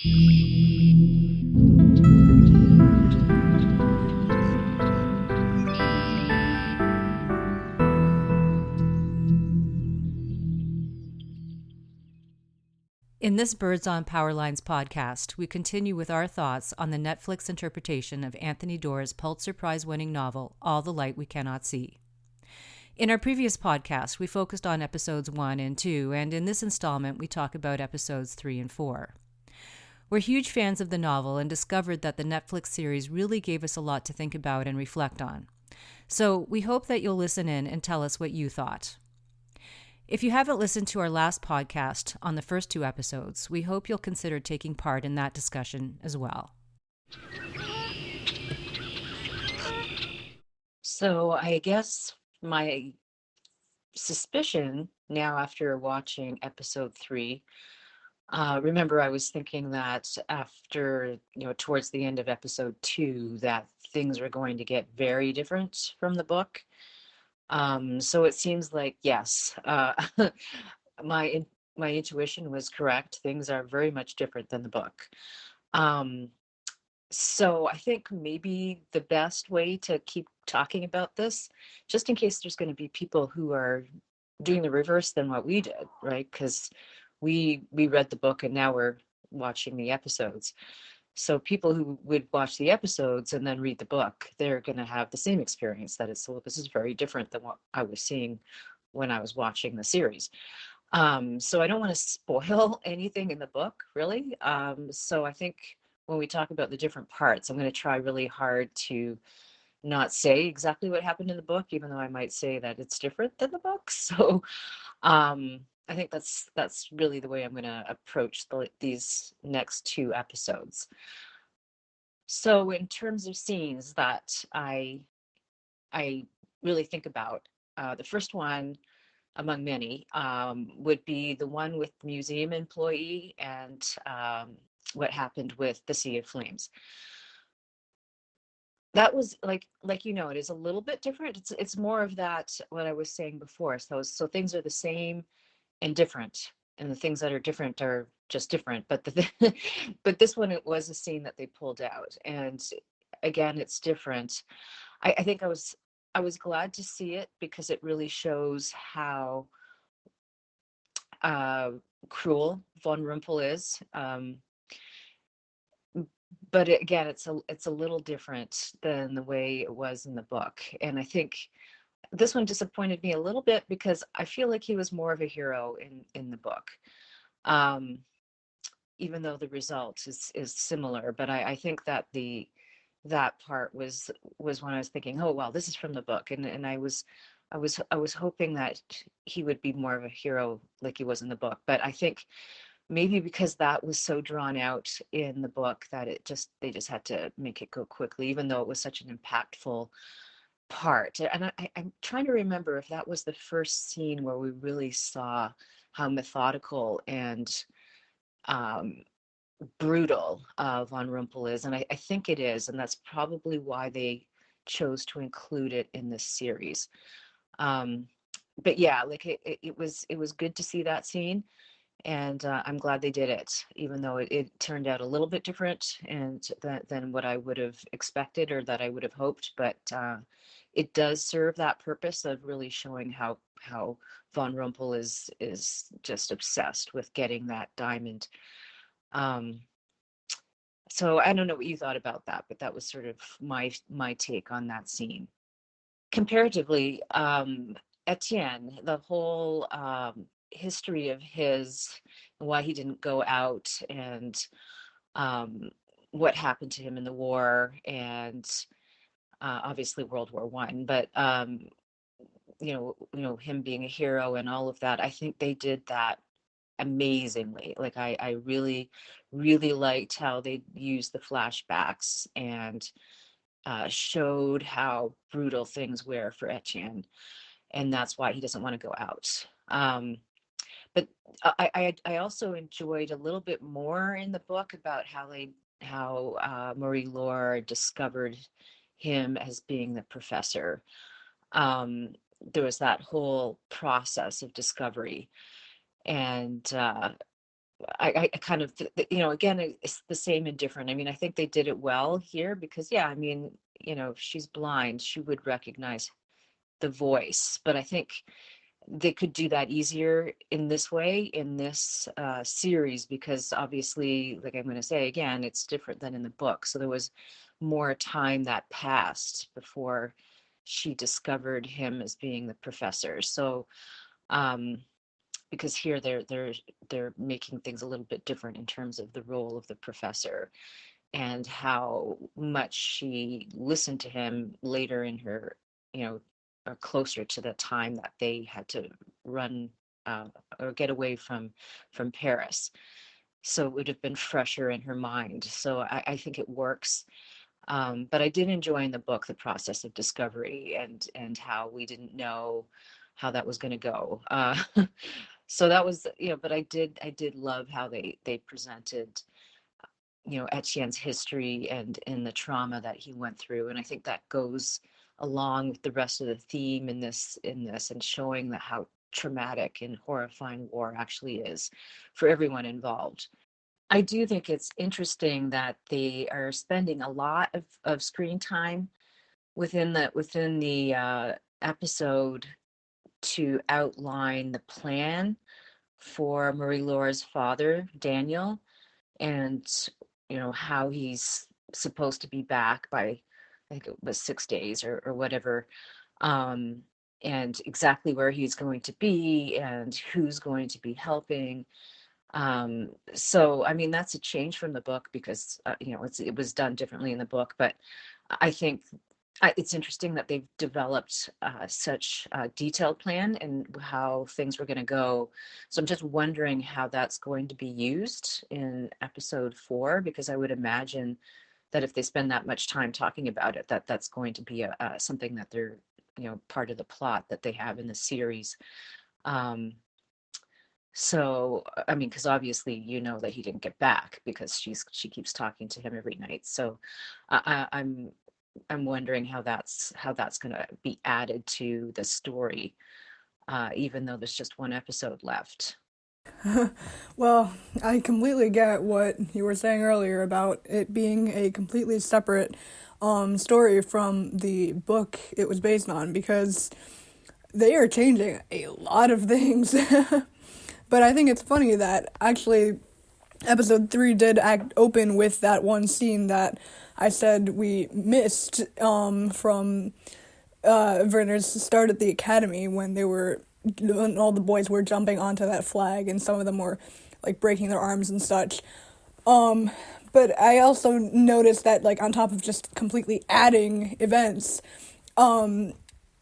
In this Birds on Powerlines podcast, we continue with our thoughts on the Netflix interpretation of Anthony Doerr's Pulitzer Prize-winning novel, All the Light We Cannot See. In our previous podcast, we focused on episodes 1 and 2, and in this installment, we talk about episodes 3 and 4. We're huge fans of the novel and discovered that the Netflix series really gave us a lot to think about and reflect on. So we hope that you'll listen in and tell us what you thought. If you haven't listened to our last podcast on the first 2 episodes, we hope you'll consider taking part in that discussion as well. So I guess my suspicion now after watching episode 3, remember I was thinking that after, towards the end of episode 2, that things were going to get very different from the book. So it seems like, yes, my intuition was correct. Things are very much different than the book. So I think maybe the best way to keep talking about this, just in case there's going to be people who are doing the reverse than what we did, right? Because we read the book and now we're watching the episodes. So people who would watch the episodes and then read the book, they're going to have the same experience, that it's, well, this is very different than what I was seeing when I was watching the series. So I don't want to spoil anything in the book, really. So I think when we talk about the different parts, I'm going to try really hard to not say exactly what happened in the book, even though I might say that it's different than the book. So I think that's really the way I'm going to approach these next 2 episodes. So in terms of scenes that I really think about, the first one among many would be the one with the museum employee and what happened with the Sea of Flames. That was like it is a little bit different. It's more of that, what I was saying before. So things are the same and different, and the things that are different are just different. But but this one, it was a scene that they pulled out, and again, it's different. I think I was glad to see it because it really shows how cruel von Rumpel is. But again, it's a little different than the way it was in the book, and I think this one disappointed me a little bit because I feel like he was more of a hero in the book, even though the result is similar. But I think that that part was when I was thinking, oh well, this is from the book, and I was hoping that he would be more of a hero like he was in the book. But I think maybe because that was so drawn out in the book that they just had to make it go quickly, even though it was such an impactful part. And I'm trying to remember if that was the first scene where we really saw how methodical and brutal von Rumpel is, and I think it is, and that's probably why they chose to include it in this series. But yeah, like it was good to see that scene, and I'm glad they did it, even though it turned out a little bit different and than what I would have expected or that I would have hoped. But it does serve that purpose of really showing how von Rumpel is just obsessed with getting that diamond. So I don't know what you thought about that, but that was sort of my take on that scene. Comparatively, Etienne, the whole history of his, why he didn't go out, and what happened to him in the war, and obviously World War I, but him being a hero and all of that. I think they did that amazingly. Like I really, really liked how they used the flashbacks and showed how brutal things were for Etienne, and that's why he doesn't want to go out. But I also enjoyed a little bit more in the book about how Marie-Laure discovered him as being the professor. There was that whole process of discovery, and I kind of, again, it's the same and different. I mean, I think they did it well here because, yeah, I mean, if she's blind, she would recognize the voice, but I think they could do that easier in this way, in this series, because obviously, like I'm going to say again, it's different than in the book. So there was more time that passed before she discovered him as being the professor. So, because here they're making things a little bit different in terms of the role of the professor and how much she listened to him later in her, or closer to the time that they had to run or get away from Paris. So it would have been fresher in her mind. So I think it works. But I did enjoy in the book the process of discovery and how we didn't know how that was going to go. So that was, but I did love how they presented, Etienne's history and the trauma that he went through. And I think that goes along with the rest of the theme in this and showing that how traumatic and horrifying war actually is for everyone involved. I do think it's interesting that they are spending a lot of screen time within the episode to outline the plan for Marie-Laura's father, Daniel, and how he's supposed to be back by, I think it was 6 days or whatever, um, and exactly where he's going to be and who's going to be helping. So I mean that's a change from the book because it was done differently in the book, but I think it's interesting that they've developed such a detailed plan and how things were going to go. So I'm just wondering how that's going to be used in episode 4, because I would imagine that if they spend that much time talking about it, that's going to be something that they're, part of the plot that they have in the series. Um, so, I mean, because obviously that he didn't get back because she keeps talking to him every night. So I'm wondering how that's going to be added to the story, even though there's just one episode left. Well, I completely get what you were saying earlier about it being a completely separate story from the book it was based on, because they are changing a lot of things. But I think it's funny that actually episode 3 did open with that one scene that I said we missed from Werner's start at the academy, when all the boys were jumping onto that flag and some of them were like breaking their arms and such. But I also noticed that, like, on top of just completely adding events,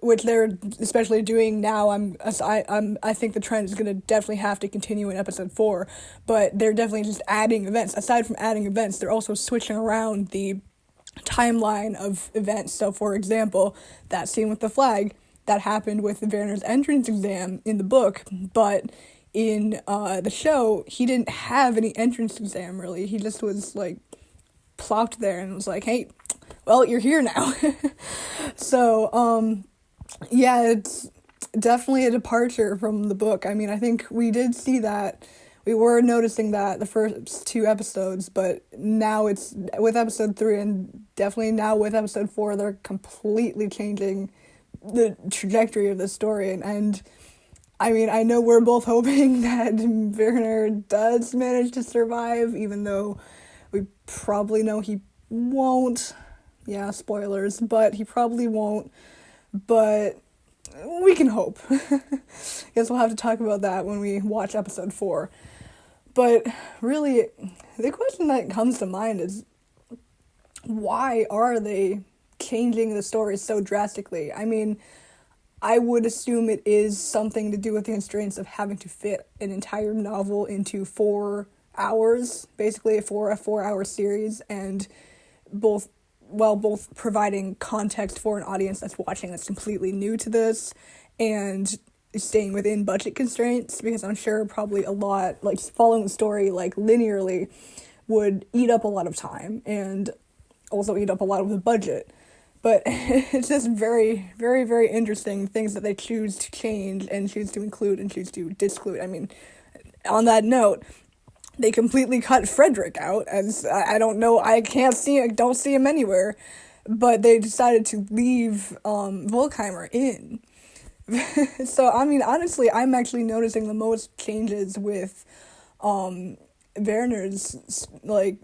which they're especially doing now, I think the trend is going to definitely have to continue in episode 4, but they're definitely just adding events. Aside from adding events, they're also switching around the timeline of events. So, for example, that scene with the flag, that happened with Werner's entrance exam in the book, but in the show, he didn't have any entrance exam, really. He just was, like, plopped there and was like, hey, well, you're here now. So, yeah, it's definitely a departure from the book. I mean, I think we did see that. We were noticing that the first 2 episodes, but now it's with episode 3 and definitely now with episode 4, they're completely changing the trajectory of the story. And I mean, I know we're both hoping that Werner does manage to survive, even though we probably know he won't. Yeah, spoilers, but he probably won't. But we can hope. Guess we'll have to talk about that when we watch episode 4. But really, the question that comes to mind is, why are they changing the story so drastically? I mean, I would assume it is something to do with the constraints of having to fit an entire novel into 4 hours, basically for a 4-hour series, and both providing context for an audience that's watching that's completely new to this, and staying within budget constraints, because I'm sure probably a lot, like, following the story, like, linearly would eat up a lot of time, and also eat up a lot of the budget. But it's just very, very, very interesting things that they choose to change and choose to include and choose to disclude. I mean, on that note, they completely cut Frederick out, as I don't know, I don't see him anywhere, but they decided to leave Volkheimer in. So, I mean, honestly, I'm actually noticing the most changes with Werner's, like,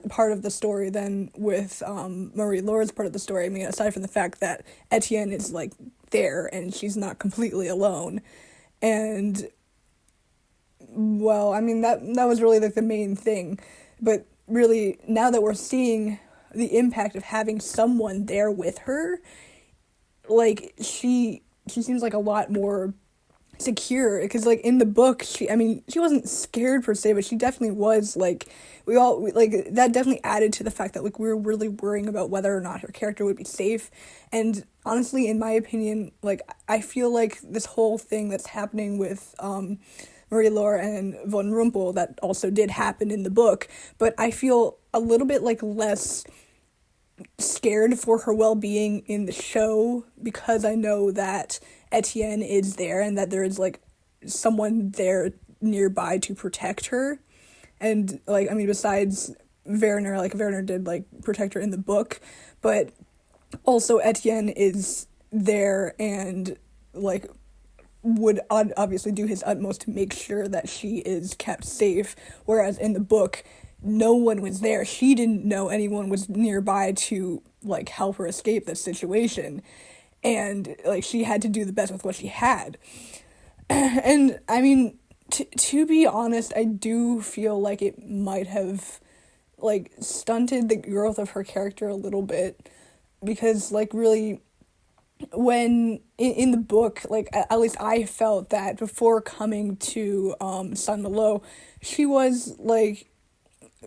part of the story than with Marie-Laure's part of the story. I mean, aside from the fact that Etienne is, like, there and she's not completely alone. And, well, I mean, that was really, like, the main thing. But really, now that we're seeing the impact of having someone there with her, like, she seems like a lot more secure, because like in the book she wasn't scared per se, but she definitely was like, like that definitely added to the fact that like we were really worrying about whether or not her character would be safe. And honestly, in my opinion, like I feel like this whole thing that's happening with Marie-Laure and von Rumpel, that also did happen in the book, but I feel a little bit like less scared for her well-being in the show, because I know that Etienne is there and that there is like someone there nearby to protect her. And like, I mean, besides Werner, like Werner did like protect her in the book, but also Etienne is there and like would obviously do his utmost to make sure that she is kept safe, whereas in the book no one was there. She didn't know anyone was nearby to like help her escape this situation, and like she had to do the best with what she had. And I mean, to be honest, I do feel like it might have like stunted the growth of her character a little bit, because like really, when in the book, like at least I felt that before coming to Saint-Malo, she was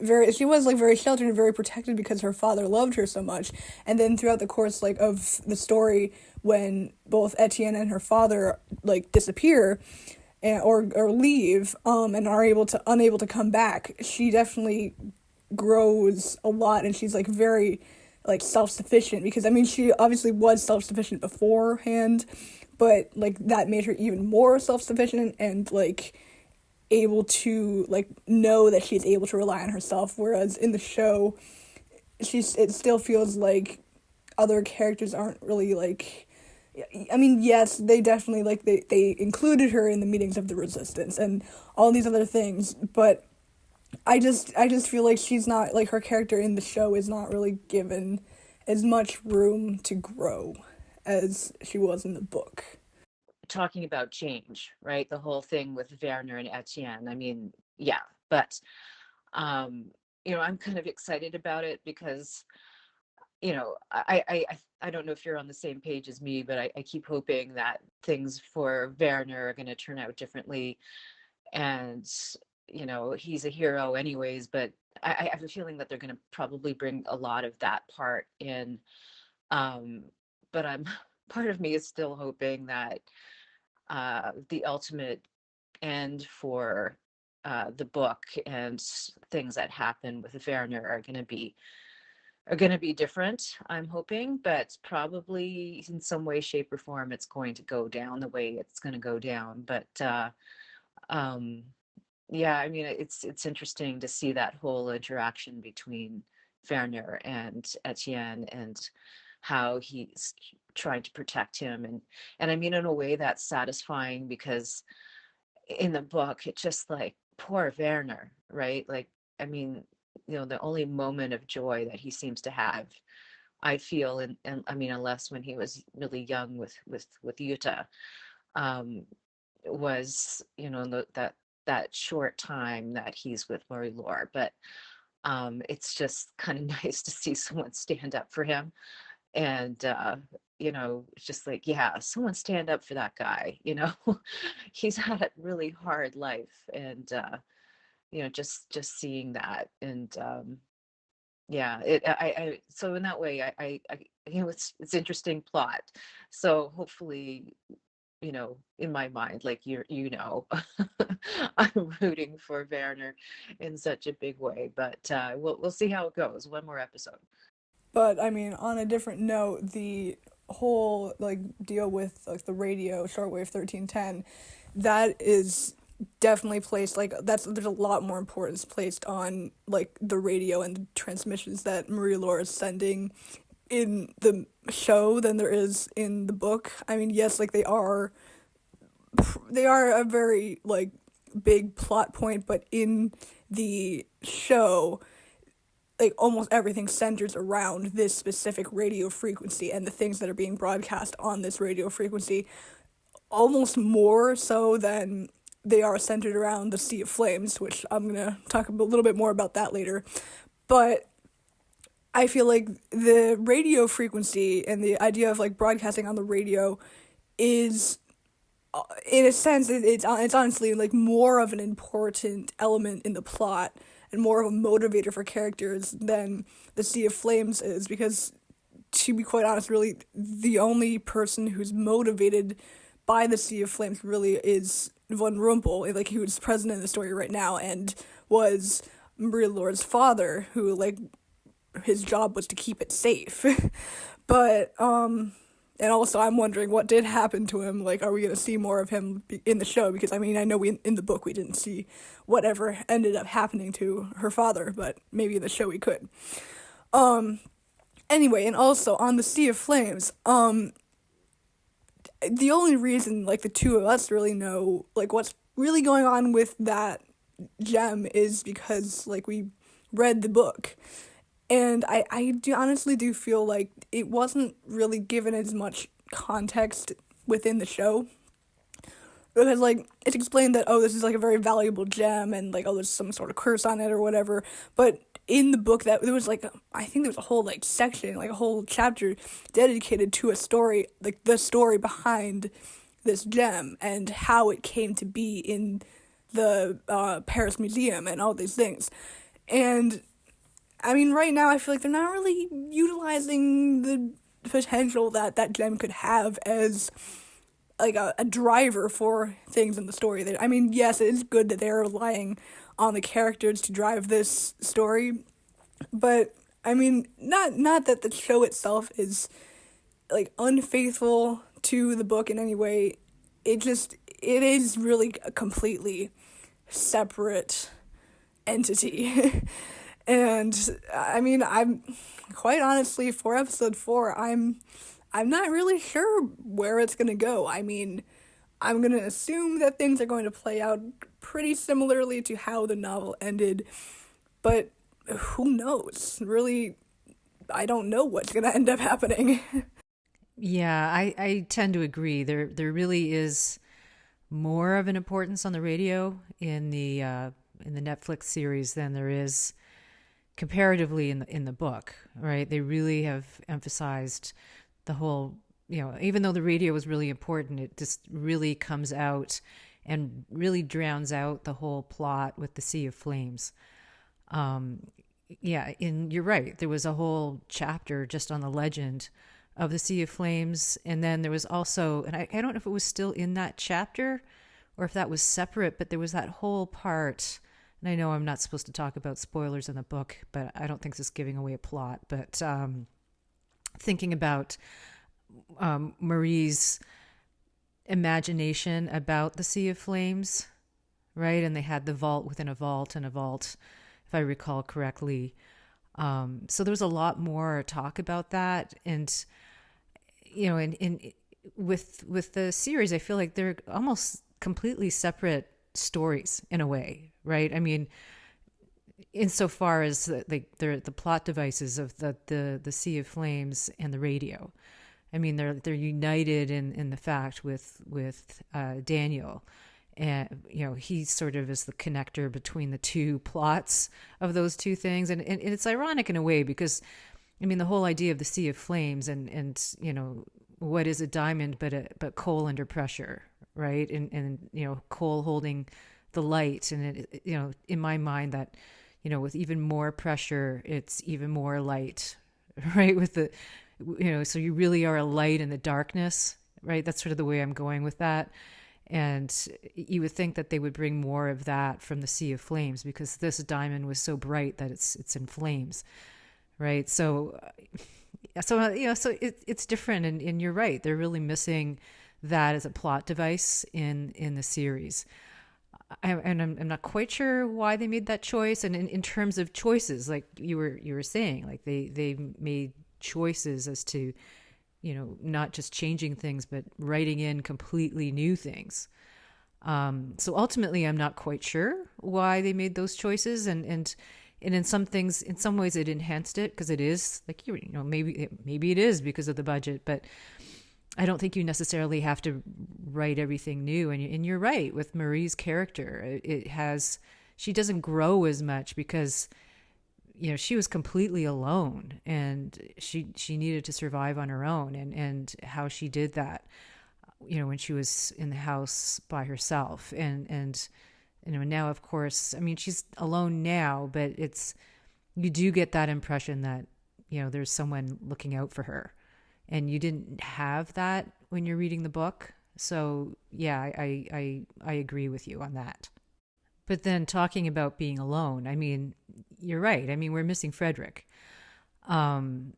very sheltered and very protected because her father loved her so much. And then throughout the course like of the story, when both Etienne and her father like disappear or leave and are unable to come back, she definitely grows a lot, and she's like very like self-sufficient, because I mean she obviously was self-sufficient beforehand, but like that made her even more self-sufficient and like able to like know that she's able to rely on herself, whereas in the show it still feels like other characters aren't really like, I mean, yes, they definitely like they included her in the meetings of the resistance and all these other things, but I just feel like she's not like, her character in the show is not really given as much room to grow as she was in the book. Talking about change, right? The whole thing with Werner and Etienne. I mean, yeah, but I'm kind of excited about it because, I don't know if you're on the same page as me, but I keep hoping that things for Werner are going to turn out differently. And, he's a hero anyways, but I have a feeling that they're going to probably bring a lot of that part in. But part of me is still hoping that the ultimate end for the book and things that happen with Werner are going to be different, I'm hoping, but probably in some way, shape, or form it's going to go down the way it's going to go down. But um yeah, I mean, it's interesting to see that whole interaction between Werner and Etienne, and how he's trying to protect him, and I mean, in a way that's satisfying, because in the book it's just like poor Werner, right? Like, I mean, the only moment of joy that he seems to have, I feel, and I mean, unless when he was really young with Jutta, um was, that short time that he's with Marie-Laure. But it's just kind of nice to see someone stand up for him, and it's just like, yeah, someone stand up for that guy. He's had a really hard life, and just seeing that, and yeah, so in that way, it's interesting plot. So hopefully, in my mind, like I'm rooting for Werner in such a big way, but we'll see how it goes. One more episode. But I mean, on a different note, the whole like deal with like the radio shortwave 1310, that is definitely placed, like, there's a lot more importance placed on, like, the radio and the transmissions that Marie-Laure is sending in the show than there is in the book. I mean, yes, like, they are a very, like, big plot point, but in the show, like, almost everything centers around this specific radio frequency and the things that are being broadcast on this radio frequency, almost more so than they are centered around the Sea of Flames, which I'm going to talk a little bit more about that later. But I feel like the radio frequency and the idea of, like, broadcasting on the radio is, in a sense, it's honestly, like, more of an important element in the plot and more of a motivator for characters than the Sea of Flames is, because, to be quite honest, really, the only person who's motivated by the Sea of Flames really is Von Rumpel, like, who's present in the story right now, and was Marie-Laure's father, who, like, his job was to keep it safe. But, and also I'm wondering what did happen to him. Like, are we going to see more of him in the show? Because, I mean, I know in the book we didn't see whatever ended up happening to her father, but maybe in the show we could. Anyway, and also on the Sea of Flames, the only reason, like, the two of us really know, like, what's really going on with that gem is because, like, we read the book. And I honestly do feel like it wasn't really given as much context within the show. Because, like, it's explained that, oh, this is, like, a very valuable gem, and, like, oh, there's some sort of curse on it or whatever. But in the book, that there was, like, I think there was a whole, like, section, like, a whole chapter dedicated to a story, like, the story behind this gem and how it came to be in the Paris Museum and all these things. And, I mean, right now I feel like they're not really utilizing the potential that that gem could have as, like, a driver for things in the story. I mean, yes, it is good that they're relying on the characters to drive this story, but, I mean, not that the show itself is, like, unfaithful to the book in any way. It is really a completely separate entity. And, I mean, I'm, quite honestly, for episode 4, I'm not really sure where it's going to go. I mean, I'm going to assume that things are going to play out pretty similarly to how the novel ended, but who knows? Really, I don't know what's going to end up happening. Yeah, I tend to agree. There really is more of an importance on the radio in the Netflix series than there is comparatively in the book, right? They really have emphasized the whole, even though the radio was really important, it just really comes out and really drowns out the whole plot with the Sea of Flames. Yeah, and you're right. There was a whole chapter just on the legend of the Sea of Flames, and then there was also, and I don't know if it was still in that chapter or if that was separate, but there was that whole part. And I know I'm not supposed to talk about spoilers in the book, but I don't think this is giving away a plot. But thinking about Marie's imagination about the Sea of Flames, right? And they had the vault within a vault and a vault, if I recall correctly. So there was a lot more talk about that. And, with the series, I feel like they're almost completely separate stories in a way, right? I mean, insofar as the plot devices of the Sea of Flames and the radio. I mean, they're united in the fact with Daniel, and he sort of is the connector between the two plots of those two things, and it's ironic in a way because, I mean, the whole idea of the Sea of Flames and what is a diamond but coal under pressure, right? And coal holding the light, and it, in my mind that with even more pressure it's even more light, right? With the so you really are a light in the darkness, right? That's sort of the way I'm going with that. And you would think that they would bring more of that from the Sea of Flames because this diamond was so bright that it's in flames, right? So it's different, and you're right. They're really missing that as a plot device in the series. I'm not quite sure why they made that choice. And in terms of choices, like you were saying, like they made choices as to, not just changing things, but writing in completely new things. So ultimately, I'm not quite sure why they made those choices, and in some things, in some ways, it enhanced it because it is like maybe it is because of the budget, but I don't think you necessarily have to write everything new. And you're right with Marie's character; she doesn't grow as much because she was completely alone, and she needed to survive on her own, and how she did that. When she was in the house by herself, and now, of course, I mean, she's alone now, but you do get that impression that, there's someone looking out for her, and you didn't have that when you're reading the book. So yeah, I agree with you on that. But then talking about being alone, I mean, you're right. I mean, we're missing Frederick. And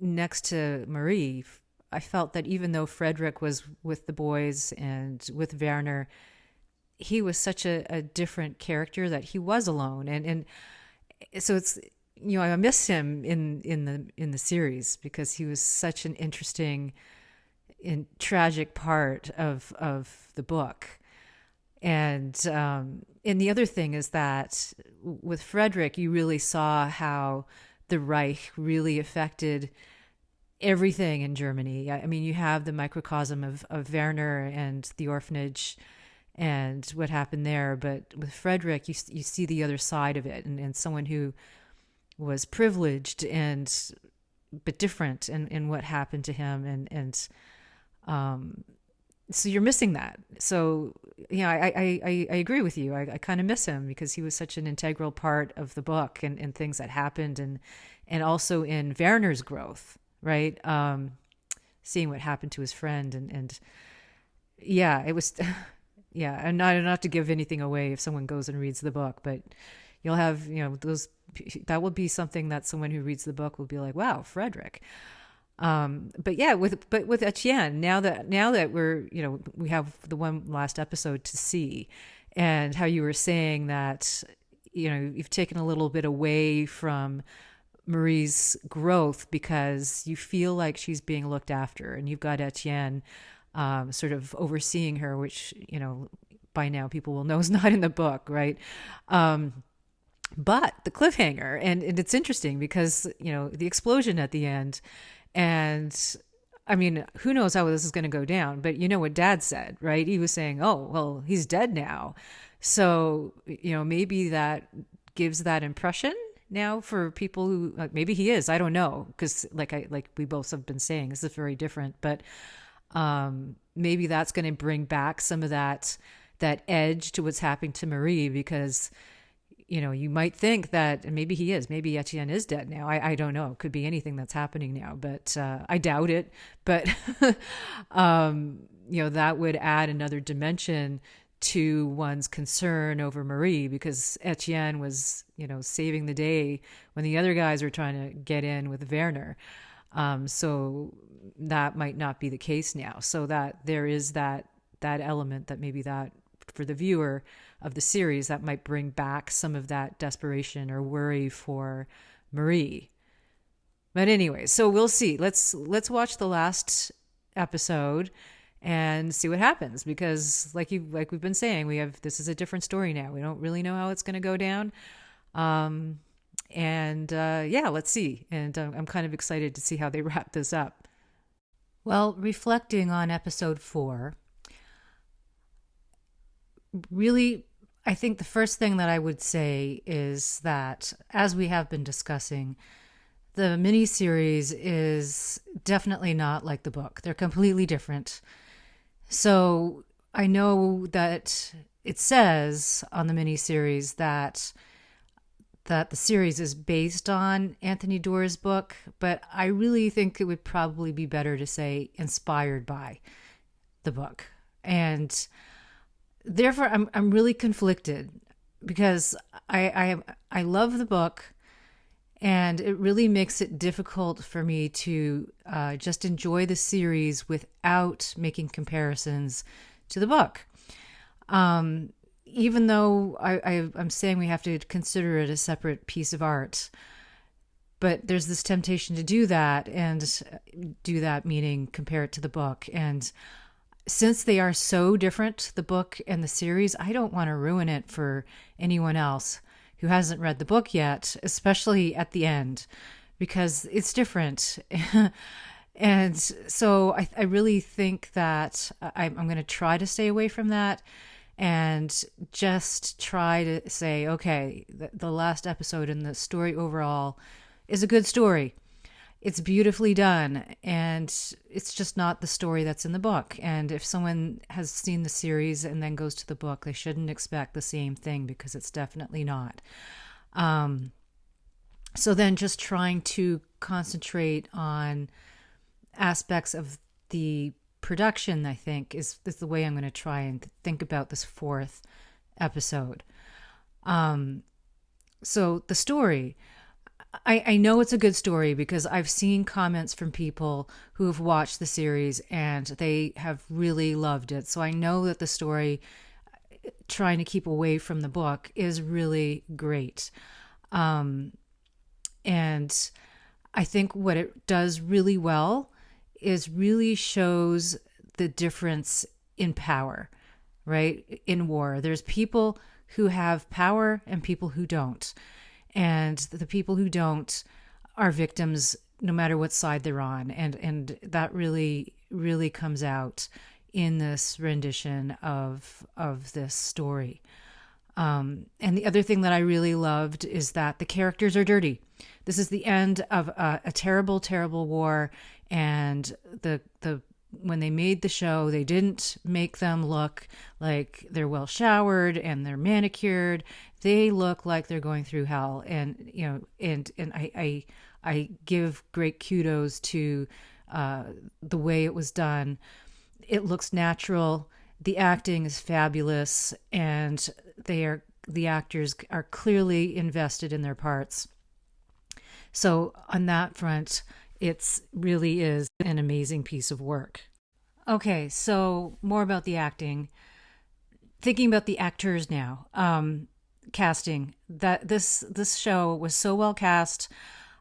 next to Marie, I felt that even though Frederick was with the boys and with Werner, he was such a different character that he was alone. And so it's, I miss him in the series because he was such an interesting and tragic part of the book. And the other thing is that with Frederick, you really saw how the Reich really affected everything in Germany. I mean, you have the microcosm of Werner and the orphanage and what happened there. But with Frederick, you see the other side of it, and someone who was privileged but different in what happened to him. And so you're missing that. So, I agree with you. I kind of miss him because he was such an integral part of the book and things that happened and also in Werner's growth, right? Seeing what happened to his friend and yeah, it was, yeah, and not to give anything away if someone goes and reads the book, but you'll have, that will be something that someone who reads the book will be like, wow, Frederick. But yeah, with Etienne, now that we're, we have the one last episode to see, and how you were saying that, you've taken a little bit away from Marie's growth because you feel like she's being looked after, and you've got Etienne sort of overseeing her, which, by now people will know is not in the book, right? But the cliffhanger, and it's interesting because, the explosion at the end, and I mean, who knows how this is going to go down, but what Dad said, right? He was saying, oh, well, he's dead now. So, maybe that gives that impression now for people who, maybe he is, I don't know. Because like we both have been saying, this is very different, but maybe that's going to bring back some of that edge to what's happening to Marie, because you might think that, and maybe he is, maybe Etienne is dead now. I don't know. It could be anything that's happening now, but I doubt it. But, that would add another dimension to one's concern over Marie, because Etienne was, saving the day when the other guys were trying to get in with Werner. So that might not be the case now. So that there is that element that maybe that for the viewer of the series, that might bring back some of that desperation or worry for Marie. But anyway, so we'll see. Let's watch the last episode and see what happens, because like we've been saying, this is a different story now. We don't really know how it's going to go down. Yeah, let's see. And I'm kind of excited to see how they wrap this up. Well, reflecting on episode 4, really, I think the first thing that I would say is that, as we have been discussing, the miniseries is definitely not like the book. They're completely different. So I know that it says on the miniseries that the series is based on Anthony Doerr's book, but I really think it would probably be better to say inspired by the book. And therefore, I'm really conflicted, because I love the book, and it really makes it difficult for me to just enjoy the series without making comparisons to the book. Even though I'm saying we have to consider it a separate piece of art, but there's this temptation to do that, and do that meaning compare it to the book. And since they are so different, the book and the series, I don't want to ruin it for anyone else who hasn't read the book yet, especially at the end, because it's different. And so I really think that I'm going to try to stay away from that and just try to say, okay, the last episode and the story overall is a good story. It's beautifully done, and it's just not the story that's in the book. And if someone has seen the series and then goes to the book, they shouldn't expect the same thing, because it's definitely not. So then just trying to concentrate on aspects of the production, I think, is the way I'm going to try and think about this fourth episode. So the story, I know it's a good story because I've seen comments from people who have watched the series and they have really loved it. So I know that the story, trying to keep away from the book, is really great. And I think what it does really well is really shows the difference in power, right? In war, there's people who have power and people who don't. And the people who don't are victims no matter what side they're on. And that really, really comes out in this rendition of this story. And the other thing that I really loved is that the characters are dirty. This is the end of a terrible, terrible war. And when they made the show, they didn't make them look like they're well showered and they're manicured. They look like they're going through hell. And, you know, and I give great kudos to the way it was done. It looks natural. The acting is fabulous, and the actors are clearly invested in their parts. So on that front, it really is an amazing piece of work. Okay, so more about the acting. Thinking about the actors now, casting. That this show was so well cast.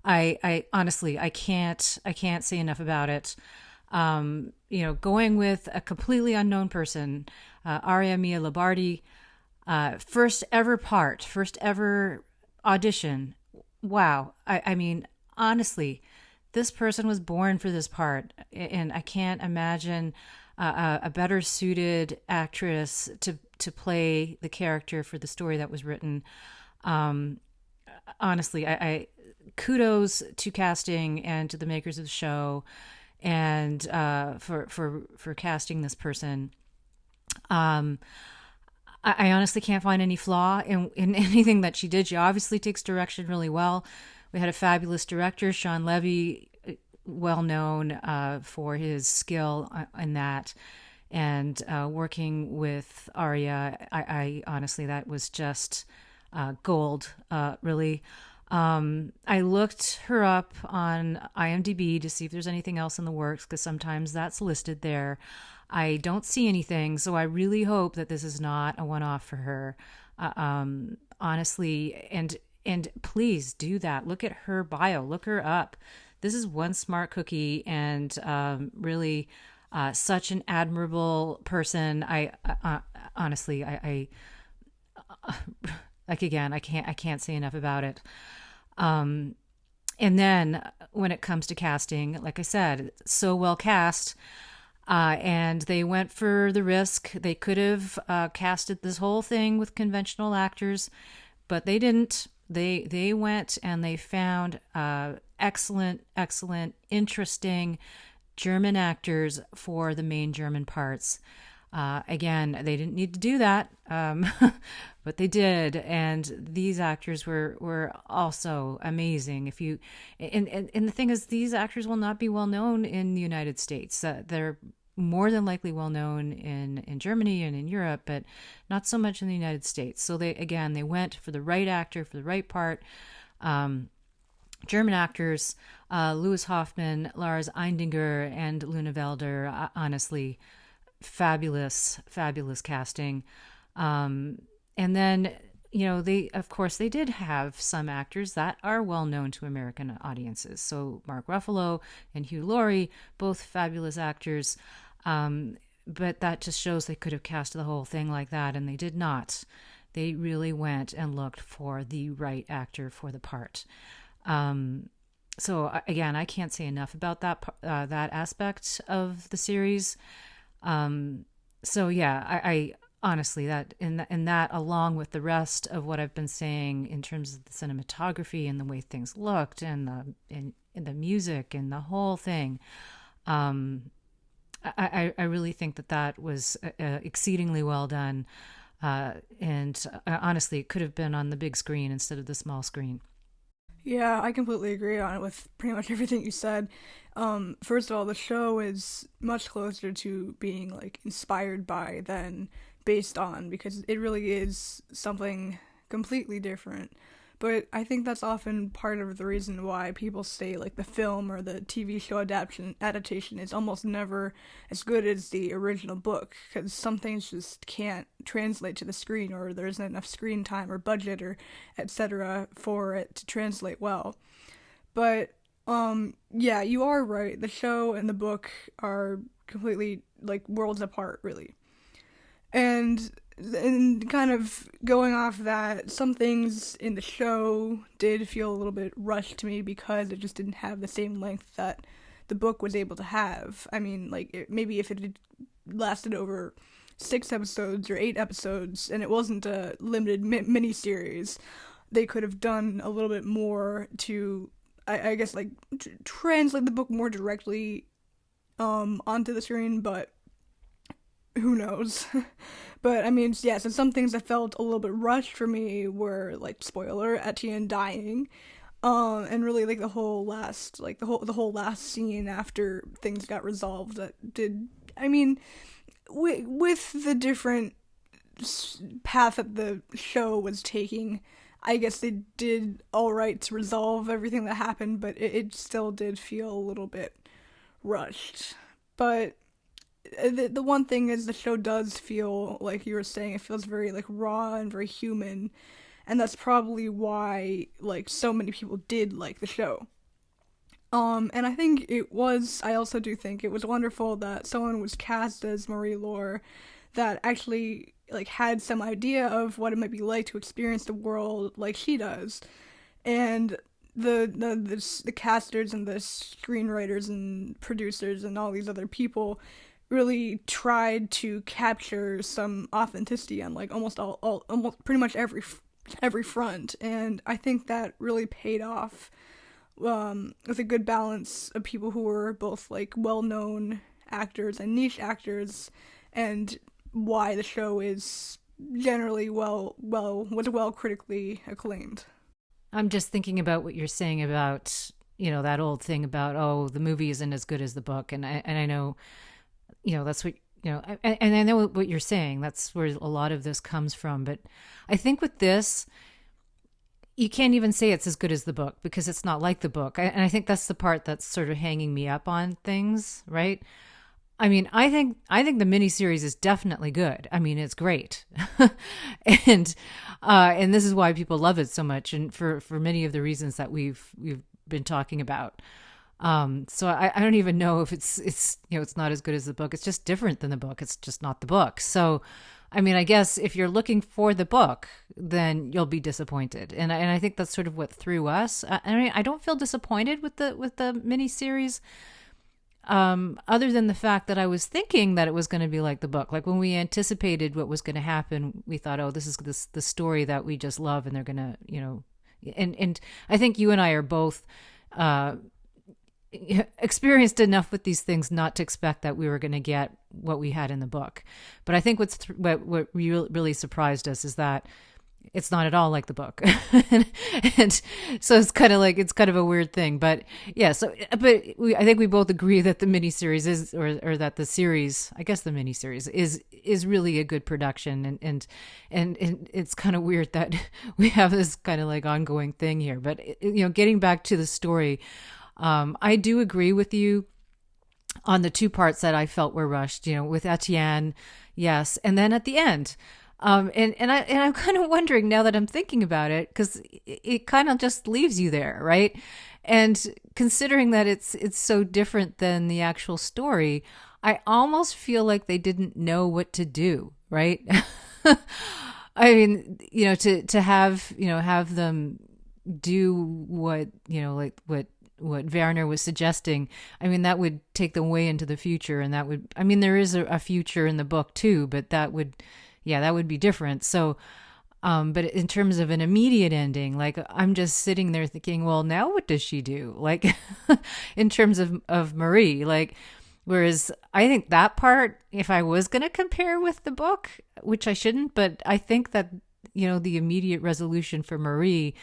I honestly I can't say enough about it. Going with a completely unknown person, ariamialoberti, first ever audition. Wow. I mean, honestly, this person was born for this part, and I can't imagine a better suited actress to play the character for the story that was written. Honestly, I kudos to casting and to the makers of the show, and for casting this person. I honestly can't find any flaw in anything that she did. She obviously takes direction really well. We had a fabulous director, Sean Levy, well known for his skill in that, and working with Aria. I honestly, that was just gold, really. I looked her up on IMDb to see if there's anything else in the works, because sometimes that's listed there. I don't see anything, so I really hope that this is not a one-off for her. Honestly, and please do that. Look at her bio. Look her up. This is one smart cookie, and really such an admirable person. I honestly, like, again, I can't say enough about it. And then when it comes to casting, like I said, so well cast. And they went for the risk. They could have casted this whole thing with conventional actors, but they didn't. They went and they found excellent, interesting German actors for the main German parts. Again, they didn't need to do that, but they did, and these actors were also amazing. And the thing is, these actors will not be well known in the United States. They're more than likely well known in Germany and in Europe, but not so much in the United States. So they went for the right actor for the right part. German actors, Louis Hoffmann, Larseidinger, and Luna Velder, honestly, fabulous casting. And then, they, of course, they did have some actors that are well known to American audiences. So Markruffalo and hughlaurie, both fabulous actors. But that just shows they could have cast the whole thing like that, and they did not. They really went and looked for the right actor for the part. So again, I can't say enough about that aspect of the series. So yeah, I honestly, that in that along with the rest of what I've been saying in terms of the cinematography and the way things looked and the music and the whole thing, I really think that was exceedingly well done, and honestly, it could have been on the big screen instead of the small screen. Yeah, I completely agree on it with pretty much everything you said. First of all, the show is much closer to being like inspired by than based on, because it really is something completely different. But I think that's often part of the reason why people say like the film or the TV show adaptation is almost never as good as the original book, because some things just can't translate to the screen, or there isn't enough screen time or budget or etc. for it to translate well. But yeah, you are right. The show and the book are completely like worlds apart, really. And kind of going off that, some things in the show did feel a little bit rushed to me because it just didn't have the same length that the book was able to have. I mean, like, maybe if it had lasted over 6 episodes or 8 episodes and it wasn't a limited mini-series, they could have done a little bit more to, I guess, like, translate the book more directly onto the screen, but who knows? But I mean, yeah, so some things that felt a little bit rushed for me were like, spoiler, Etienne dying, and really like the whole last scene after things got resolved. That did, I mean, with the different path that the show was taking, I guess they did all right to resolve everything that happened, but it still did feel a little bit rushed. But the one thing is, the show does feel, like you were saying, it feels very like raw and very human, and that's probably why like so many people did like the show. And I also do think it was wonderful that someone was cast as Marie-Laure that actually like had some idea of what it might be like to experience the world like she does. And the casters and the screenwriters and producers and all these other people really tried to capture some authenticity on like almost pretty much every front, and I think that really paid off with a good balance of people who were both like well-known actors and niche actors, and why the show is generally was well critically acclaimed. I'm just thinking about what you're saying about, that old thing about, oh, the movie isn't as good as the book, and I know, that's what, and I know what you're saying. That's where a lot of this comes from. But I think with this, you can't even say it's as good as the book because it's not like the book. And I think that's the part that's sort of hanging me up on things, right? I mean, I think the miniseries is definitely good. I mean, it's great, and this is why people love it so much, and for many of the reasons that we've been talking about. So I don't even know if it's it's not as good as the book. It's just different than the book. It's just not the book. So, I mean, I guess if you're looking for the book, then you'll be disappointed. And I think that's sort of what threw us. I mean, I don't feel disappointed with the miniseries. Other than the fact that I was thinking that it was going to be like the book. Like when we anticipated what was going to happen, we thought, oh, this is the story that we just love, and they're going to, and I think you and I are both experienced enough with these things not to expect that we were going to get what we had in the book. But I think what really surprised us is that it's not at all like the book. And so it's kind of a weird thing, but yeah. I think we both agree that the miniseries is, or that the series, I guess the miniseries is really a good production. And it's kind of weird that we have this kind of like ongoing thing here, but getting back to the story, I do agree with you on the 2 parts that I felt were rushed, with Etienne. Yes. And then at the end, I'm kind of wondering now that I'm thinking about it, because it kind of just leaves you there, right? And considering that it's so different than the actual story, I almost feel like they didn't know what to do, right? I mean, to have them do what, like what Werner was suggesting. I mean, that would take them way into the future, and that would, I mean, there is a future in the book too, but that would be different. So, but in terms of an immediate ending, like, I'm just sitting there thinking, well, now what does she do? Like, in terms of Marie, like, whereas I think that part, if I was going to compare with the book, which I shouldn't, but I think that, the immediate resolution for Marie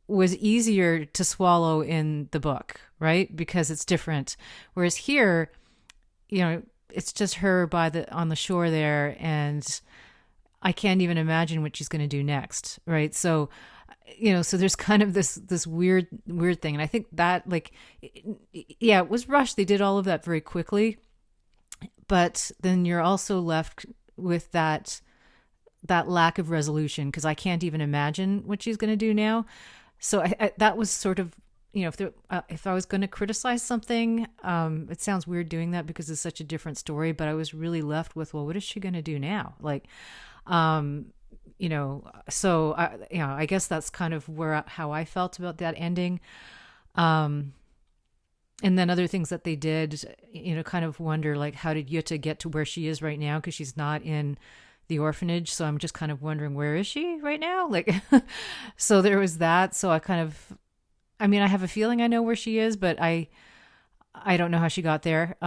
was easier to swallow in the book, right? Because it's different. Whereas here, it's just her on the shore there, and I can't even imagine what she's going to do next, right? So, so there's kind of this weird thing, and I think that, like, it was rushed. They did all of that very quickly, but then you're also left with that lack of resolution, because I can't even imagine what she's going to do now. So that was sort of, if I was going to criticize something, it sounds weird doing that because it's such a different story, but I was really left with, well, what is she going to do now? Like, so I guess that's kind of how I felt about that ending. And then other things that they did, kind of wonder, like, how did Jutta get to where she is right now? Because she's not in the orphanage. So I'm just kind of wondering, where is she right now? Like, so there was that. So I have a feeling I know where she is, but I don't know how she got there.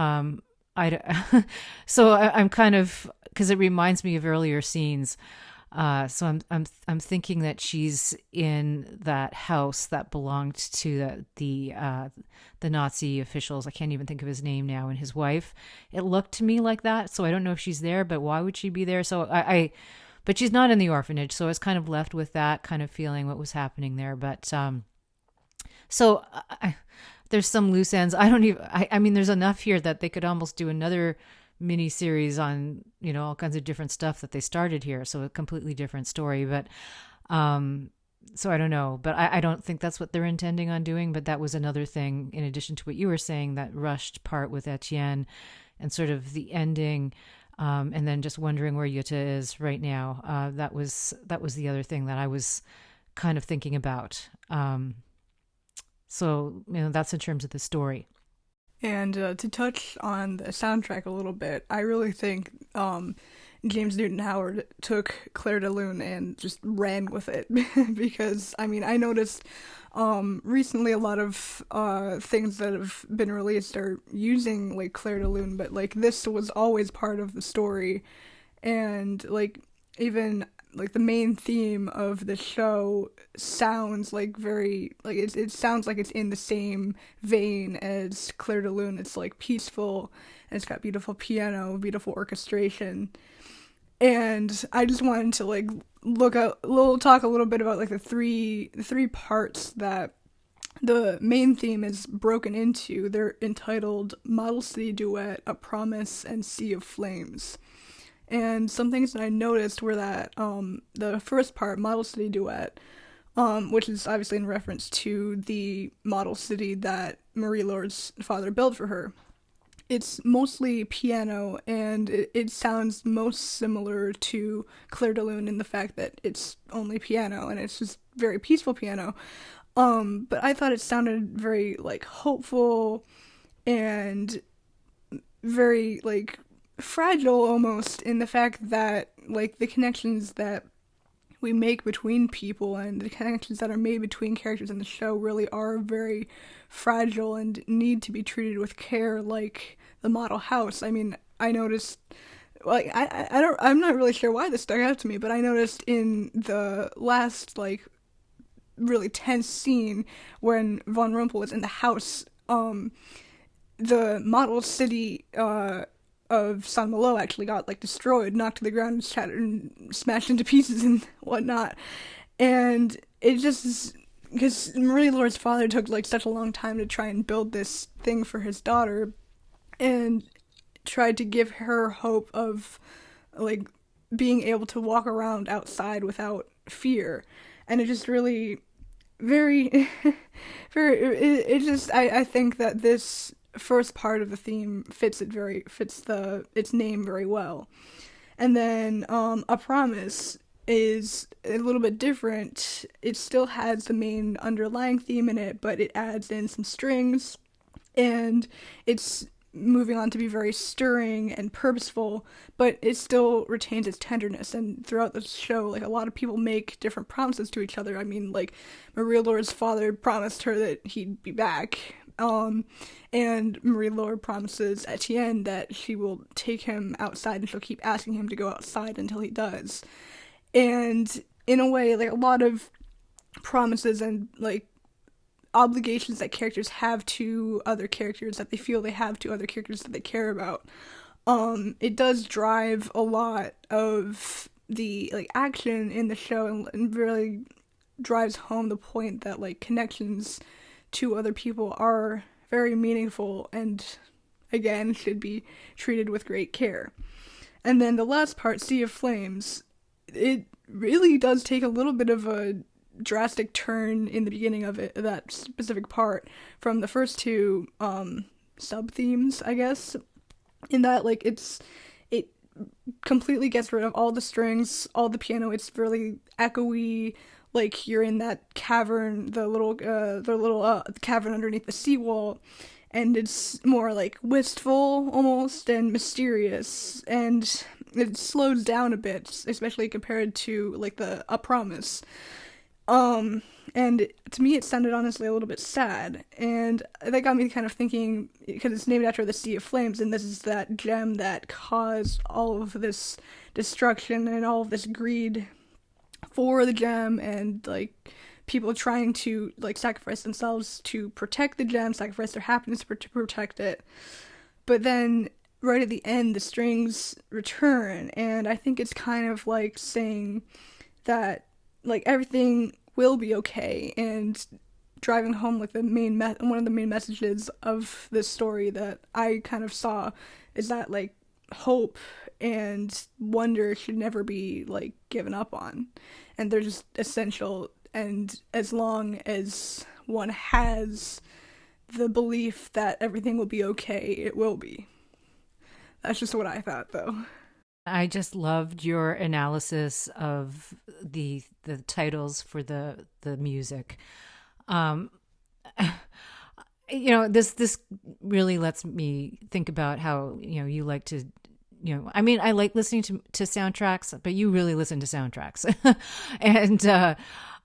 So I'm kind of, because it reminds me of earlier scenes. So I'm thinking that she's in that house that belonged to the Nazi officials. I can't even think of his name now, and his wife. It looked to me like that. So I don't know if she's there, but why would she be there? So but she's not in the orphanage. So I was kind of left with that kind of feeling what was happening there. But there's some loose ends. I mean, there's enough here that they could almost do another mini series on, all kinds of different stuff that they started here. So a completely different story. But, so I don't know, but I don't think that's what they're intending on doing. But that was another thing, in addition to what you were saying, that rushed part with Etienne and sort of the ending. And then just wondering where Jutta is right now. That was the other thing that I was kind of thinking about. So, that's in terms of the story. And to touch on the soundtrack a little bit, I really think James Newton Howard took Clair de Lune and just ran with it. Because, I mean, I noticed recently a lot of things that have been released are using, like, Clair de Lune, but, like, this was always part of the story. And, like, even, like, the main theme of the show sounds like very, like, it sounds like it's in the same vein as Clair de Lune. It's, like, peaceful, and it's got beautiful piano, beautiful orchestration. And I just wanted to, like, talk a little bit about, like, the three parts that the main theme is broken into. They're entitled Model City Duet, A Promise, and Sea of Flames. And some things that I noticed were that the first part, Model City Duet, which is obviously in reference to the model city that Marie Lorde's father built for her, it's mostly piano, and it sounds most similar to Clair de Lune in the fact that it's only piano, and it's just very peaceful piano. But I thought it sounded very, like, hopeful and very, like, fragile almost, in the fact that, like, the connections that we make between people and the connections that are made between characters in the show really are very fragile and need to be treated with care, like the model house. I mean, I noticed, like, I'm not really sure why this stuck out to me, but I noticed in the last, like, really tense scene when Von Rumpel was in the house, the model city of Saint Malo actually got, like, destroyed, knocked to the ground, and shattered and smashed into pieces and whatnot. And it just, because Marie Lorde's father took, like, such a long time to try and build this thing for his daughter, and tried to give her hope of, like, being able to walk around outside without fear. And it just really very very it just I think that this first part of the theme fits its name very well. And then A Promise is a little bit different. It still has the main underlying theme in it, but it adds in some strings, and it's moving on to be very stirring and purposeful, but it still retains its tenderness. And throughout the show, like, a lot of people make different promises to each other. I mean, like, Maria-Laura's father promised her that he'd be back, and Maria-Laura promises Etienne that she will take him outside and she'll keep asking him to go outside until he does. And in a way, like, a lot of promises and, like, obligations that characters have to other characters, that they feel they have to other characters that they care about, it does drive a lot of the, like, action in the show, and really drives home the point that, like, connections to other people are very meaningful and, again, should be treated with great care. And then the last part, Sea of Flames, it really does take a little bit of a drastic turn in the beginning of it, that specific part, from the first two sub themes, I guess, in that, like, it completely gets rid of all the strings, all the piano. It's really echoey, like you're in that cavern, the little cavern underneath the seawall, and it's more like wistful almost and mysterious, and it slows down a bit, especially compared to, like, the A Promise. And to me, it sounded honestly a little bit sad, and that got me kind of thinking, because it's named after the Sea of Flames, and this is that gem that caused all of this destruction and all of this greed for the gem, and, like, people trying to, like, sacrifice themselves to protect the gem, sacrifice their happiness to protect it. But then, right at the end, the strings return, and I think it's kind of like saying that, like, everything will be okay, and driving home, like, one of the main messages of this story that I kind of saw is that, like, hope and wonder should never be, like, given up on, and they're just essential. And as long as one has the belief that everything will be okay, it will be. That's just what I thought, though. I just loved your analysis of the titles for the music. This really lets me think about how, you like to, I mean, I like listening to soundtracks, but you really listen to soundtracks. And,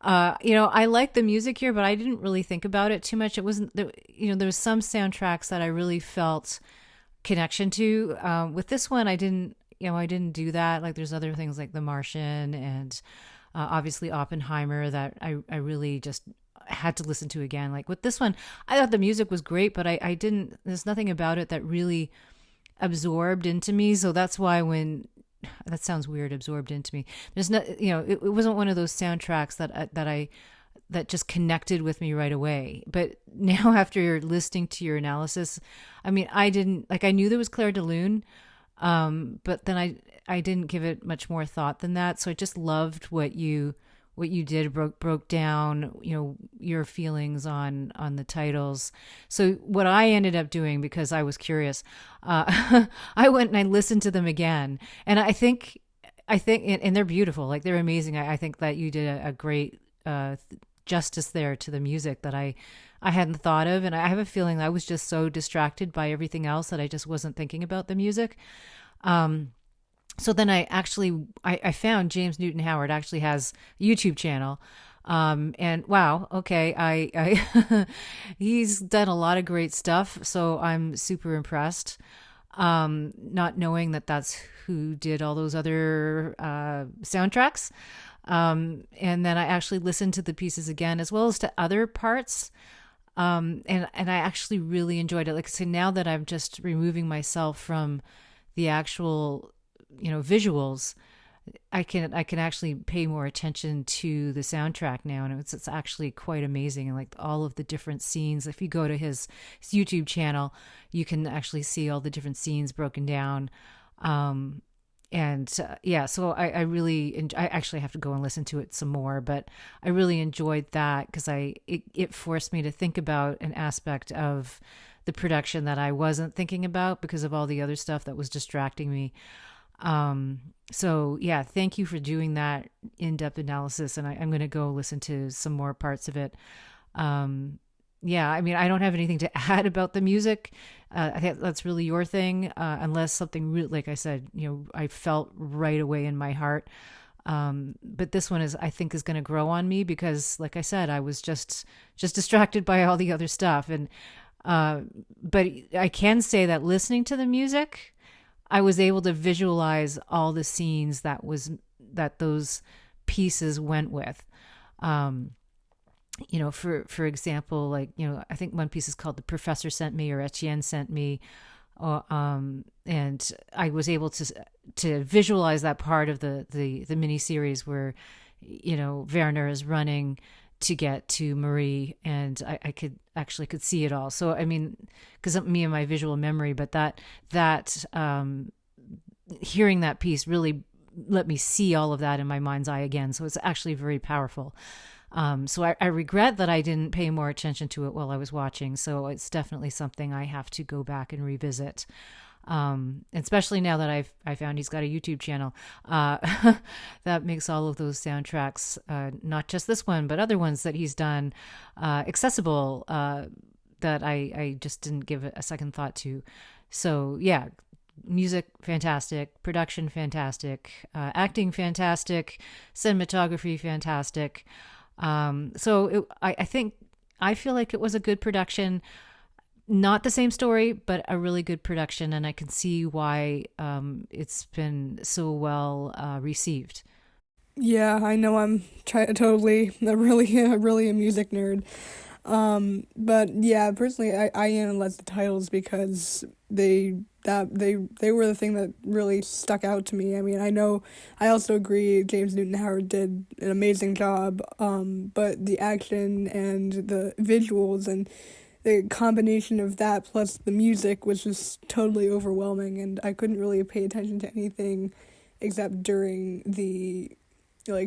I like the music here, but I didn't really think about it too much. It wasn't, there was some soundtracks that I really felt connection to. With this one, I didn't do that. Like, there's other things like The Martian and obviously Oppenheimer that I really just had to listen to again. Like, with this one, I thought the music was great, but I didn't, there's nothing about it that really absorbed into me. So that's why that sounds weird, absorbed into me. There's no, it wasn't one of those soundtracks that just connected with me right away. But now, after listening to your analysis, I mean, I knew there was Claire de Lune, but then I didn't give it much more thought than that. So I just loved what you did, broke down, your feelings on the titles. So what I ended up doing, because I was curious, I went and I listened to them again, and I think, and they're beautiful, like, they're amazing. I think that you did a great justice there to the music that I hadn't thought of, and I have a feeling I was just so distracted by everything else that I just wasn't thinking about the music. So then I found James Newton Howard actually has a YouTube channel. And wow, okay. I he's done a lot of great stuff. So I'm super impressed. Not knowing that that's who did all those other, soundtracks. And then I actually listened to the pieces again, as well as to other parts. And I actually really enjoyed it. Like, so now that I'm just removing myself from the actual, visuals, I can actually pay more attention to the soundtrack now, and it's actually quite amazing. And, like, all of the different scenes, if you go to his YouTube channel, you can actually see all the different scenes broken down. So I really, I actually have to go and listen to it some more, but I really enjoyed that because it forced me to think about an aspect of the production that I wasn't thinking about because of all the other stuff that was distracting me. So yeah, thank you for doing that in-depth analysis, and I'm going to go listen to some more parts of it. Yeah, I mean, I don't have anything to add about the music. I think that's really your thing, unless something really, like I said, I felt right away in my heart. But this one I think is going to grow on me because, like I said, I was just distracted by all the other stuff. And, but I can say that listening to the music, I was able to visualize all the scenes that those pieces went with. For example, like, I think one piece is called The Professor Sent Me or Etienne Sent Me. And I was able to visualize that part of the mini series where, Werner is running to get to Marie, and I could see it all. So, I mean, because of me and my visual memory, but that hearing that piece really let me see all of that in my mind's eye again. So it's actually very powerful. So I regret that I didn't pay more attention to it while I was watching. So it's definitely something I have to go back and revisit. Especially now that I found he's got a YouTube channel, that makes all of those soundtracks, not just this one, but other ones that he's done, accessible, that I just didn't give a second thought to. So yeah, music, fantastic, production, fantastic, acting, fantastic, cinematography, fantastic. I feel like it was a good production, not the same story, but a really good production. And I can see why, it's been so well, received. Yeah, I know I'm totally really a music nerd. But yeah, personally, I analyze the titles because they were the thing that really stuck out to me. I mean, I also agree James Newton Howard did an amazing job, but the action and the visuals and the combination of that plus the music was just totally overwhelming, and I couldn't really pay attention to anything except during the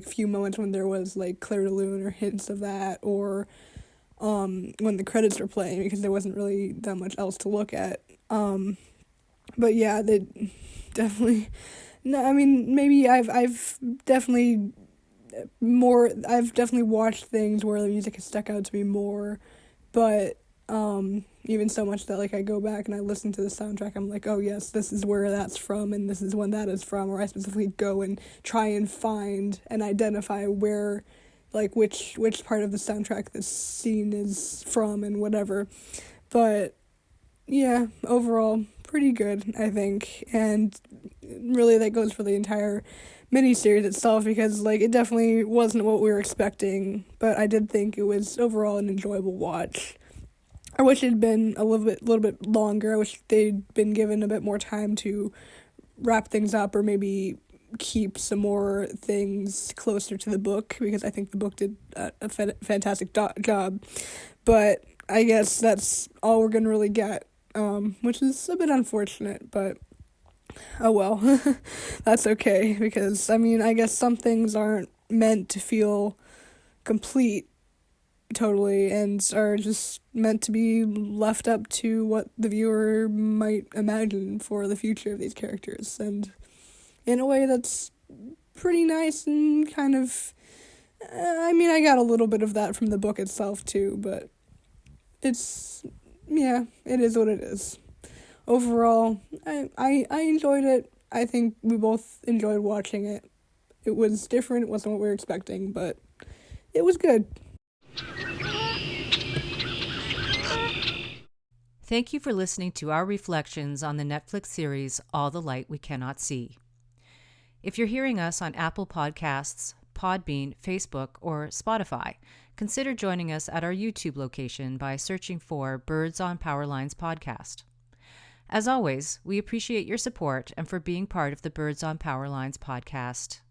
few moments when there was Claire de Lune or hints of that, or when the credits were playing, because there wasn't really that much else to look at. But yeah, they definitely. No, I mean, maybe I've definitely watched things where the music has stuck out to me more, but even so much that I go back and I listen to the soundtrack, I'm like, oh yes, this is where that's from, and this is when that is from, or I specifically go and try and find and identify where, which part of the soundtrack this scene is from and whatever. But yeah, overall pretty good, I think, and really that goes for the entire miniseries itself, because it definitely wasn't what we were expecting, but I did think it was overall an enjoyable watch. I wish it had been a little bit longer. I wish they'd been given a bit more time to wrap things up, or maybe keep some more things closer to the book, because I think the book did a fantastic job. But I guess that's all we're gonna really get, which is a bit unfortunate, but oh well. That's okay, because I mean, I guess some things aren't meant to feel complete totally, and are just meant to be left up to what the viewer might imagine for the future of these characters, and in a way that's pretty nice and kind of, I mean, I got a little bit of that from the book itself too, but it is what it is. Overall, I enjoyed it. I think we both enjoyed watching it. It was different, it wasn't what we were expecting, but it was good. Thank you for listening to our reflections on the Netflix series All the Light We Cannot See. If you're hearing us on Apple Podcasts, Podbean, Facebook, or Spotify, consider joining us at our YouTube location by searching for Birds on Powerlines podcast. As always, we appreciate your support and for being part of the Birds on Powerlines podcast.